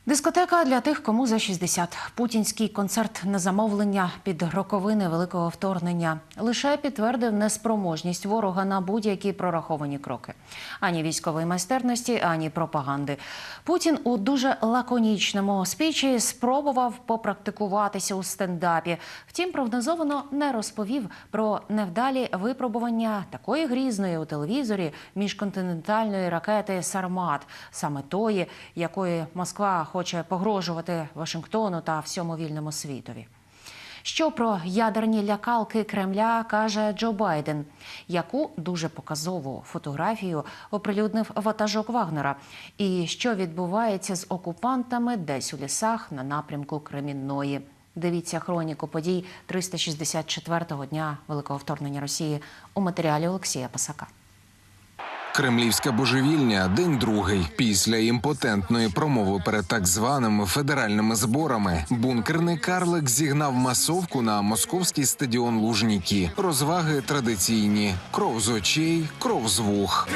Дискотека для тих, кому за 60. Путінський концерт на замовлення під роковини великого вторгнення лише підтвердив неспроможність ворога на будь-які прораховані кроки. Ані військової майстерності, ані пропаганди. Путін у дуже лаконічному спічі спробував попрактикуватися у стендапі. Втім, прогнозовано не розповів про невдалі випробування такої грізної у телевізорі міжконтинентальної ракети «Сармат», саме тої, якої Москва хоче погрожувати Вашингтону та всьому вільному світові. Що про ядерні лякалки Кремля каже Джо Байден? Яку дуже показову фотографію оприлюднив ватажок Вагнера? І що відбувається з окупантами десь у лісах на напрямку Кремінної? Дивіться хроніку подій 364-го дня великого вторгнення Росії у матеріалі Олексія Пасака. Кремлівська божевільня – день другий. Після імпотентної промови перед так званими федеральними зборами бункерний карлик зігнав масовку на московський стадіон Лужніки. Розваги традиційні – кров з очей, кров з вух.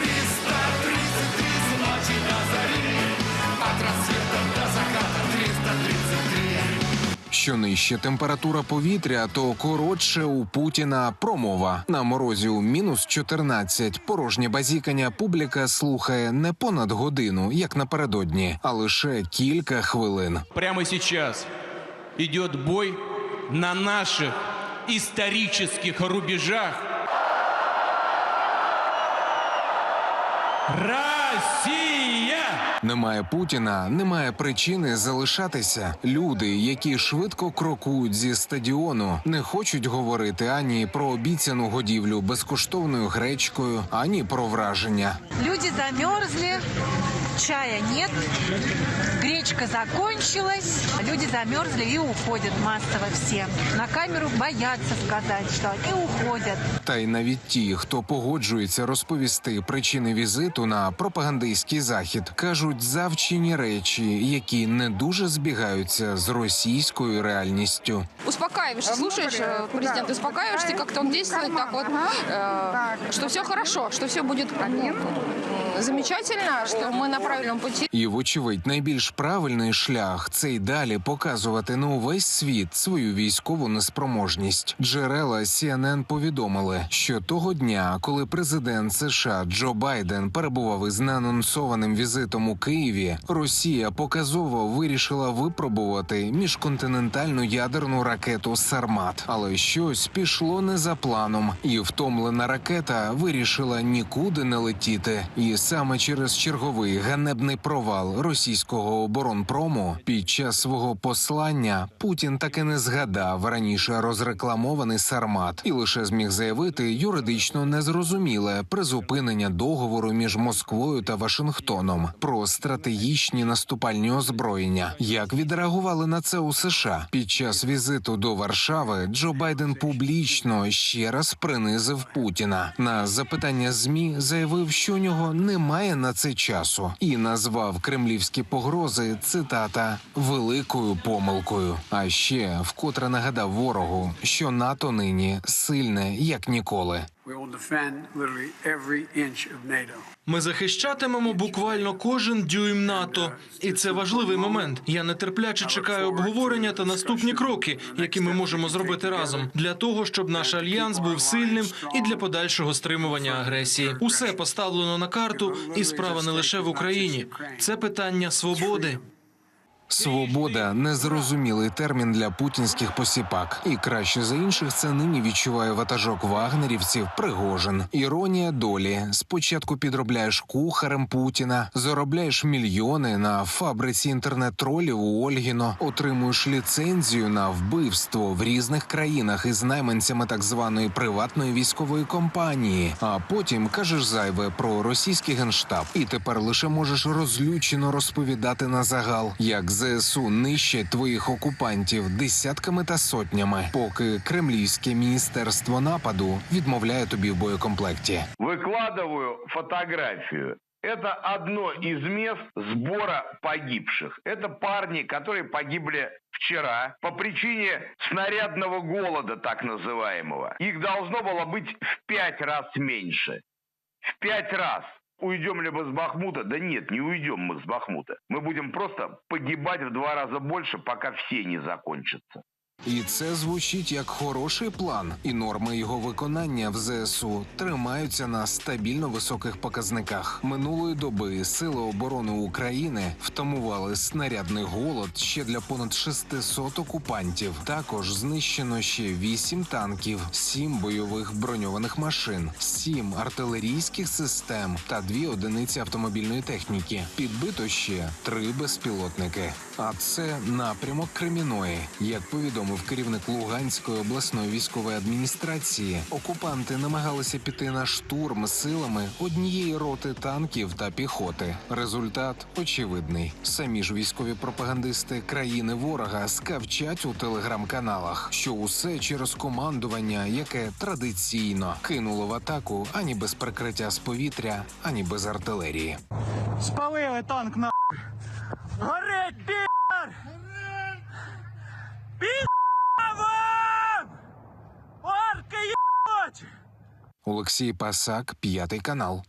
Що нижче температура повітря, то коротше у Путіна промова. На морозі у мінус 14 порожнє базікання публіка слухає не понад годину, як напередодні, а лише кілька хвилин. Прямо сейчас идет бой на наших исторических рубежах. Россия! Немає Путіна, немає причини залишатися. Люди, які швидко крокують зі стадіону, не хочуть говорити ані про обіцяну годівлю безкоштовною гречкою, ані про враження. Люди замерзли, чая нет, гречка закончилась, люди замерзли и уходят массово все. На камеру боятся сказать, что они уходят. Та й навіть ті, хто погоджується розповісти причини візиту на пропагандистський захід, кажуть завчені речі, які не дуже збігаються з російською реальністю. Успокаиваешься, слушаешь президента, успокаиваешься, как-то он действует так вот, что все хорошо, что все будет замечательно, что мы на правильном пути. І, вочевидь, найбільш правильний шлях – це й далі показувати на увесь світ свою військову неспроможність. Джерела CNN повідомили, що того дня, коли президент США Джо Байден перебував із неанонсованим візитом у Києві, Росія показово вирішила випробувати міжконтинентальну ядерну ракету «Сармат». Але щось пішло не за планом, і втомлена ракета вирішила нікуди не летіти. І саме через черговий ганебний провал російського оборонпрому під час свого послання Путін таки не згадав раніше розрекламований «Сармат» і лише зміг заявити юридично незрозуміле призупинення договору між Москвою та Вашингтоном про стратегічні наступальні озброєння. Як відреагували на це у США? Під час візиту до Варшави Джо Байден публічно ще раз принизив Путіна. На запитання ЗМІ заявив, що у нього немає на це часу, і назвав кремлівські погрози, цитата, «великою помилкою». А ще вкотре нагадав ворогу, що НАТО нині сильне, як ніколи. Ми захищатимемо буквально кожен дюйм НАТО. І це важливий момент. Я нетерпляче чекаю обговорення та наступні кроки, які ми можемо зробити разом, для того, щоб наш альянс був сильним і для подальшого стримування агресії. Усе поставлено на карту, і справа не лише в Україні. Це питання свободи. Свобода – незрозумілий термін для путінських посіпак. І краще за інших це нині відчуває ватажок вагнерівців Пригожин. Іронія долі. Спочатку підробляєш кухарем Путіна, заробляєш мільйони на фабриці інтернет-тролів у Ольгіно, отримуєш ліцензію на вбивство в різних країнах із найманцями так званої приватної військової компанії. А потім кажеш зайве про російський генштаб. І тепер лише можеш розлючено розповідати на загал, як ЗСУ нищать твоїх окупантів десятками та сотнями, поки кремлівське міністерство нападу відмовляє тобі в боєкомплекті. Выкладываю фотографию. Это одно из мест сбора погибших. Это парни, которые погибли вчера по причине снарядного голода, так называемого. Их должно было быть в 5 раз меньше. В 5 раз. Уйдем ли мы с Бахмута? Да нет, не уйдем мы с Бахмута. Мы будем просто погибать в 2 раза больше, пока все не закончатся. І це звучить як хороший план, і норми його виконання в ЗСУ тримаються на стабільно високих показниках. Минулої доби Сили оборони України втамували снарядний голод ще для понад 600 окупантів. Також знищено ще 8 танків, 7 бойових броньованих машин, 7 артилерійських систем та 2 одиниці автомобільної техніки. Підбито ще 3 безпілотники. А це напрямок Креміної. Як повідомив керівник Луганської обласної військової адміністрації, окупанти намагалися піти на штурм силами однієї роти танків та піхоти. Результат очевидний. Самі ж військові пропагандисти країни ворога скавчать у телеграм-каналах, що усе через командування, яке традиційно кинуло в атаку ані без прикриття з повітря, ані без артилерії. Спалили танк на. Горить, пі***р! Пі***а вам! Орки, єбать! Олексій Пасак, 5 канал.